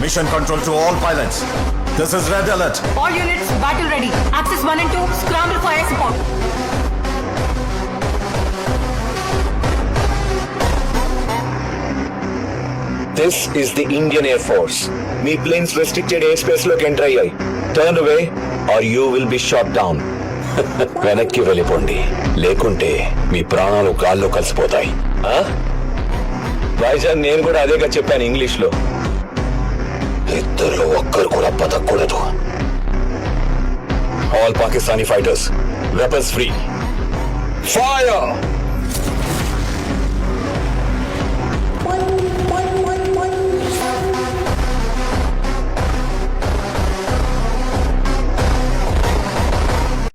Mission control to all pilots. This is red alert. All units battle ready. Axis 1 and 2 scramble for air support. This is the Indian Air Force. Me planes restricted airspace లోకి enter అయ్యాయి. Turn away or you will be shot down. వెనక్కి వెళ్ళిపోండి, లేకుంటే మీ ప్రాణాలు గాల్లో కలిసిపోతాయి. వైజాగ్ నేను కూడా అదేగా చెప్పాను ఇంగ్లీష్ లో. ఇద్దరులో ఒక్కరు కూడా బతకూడదు. All Pakistani fighters, weapons free. Fire!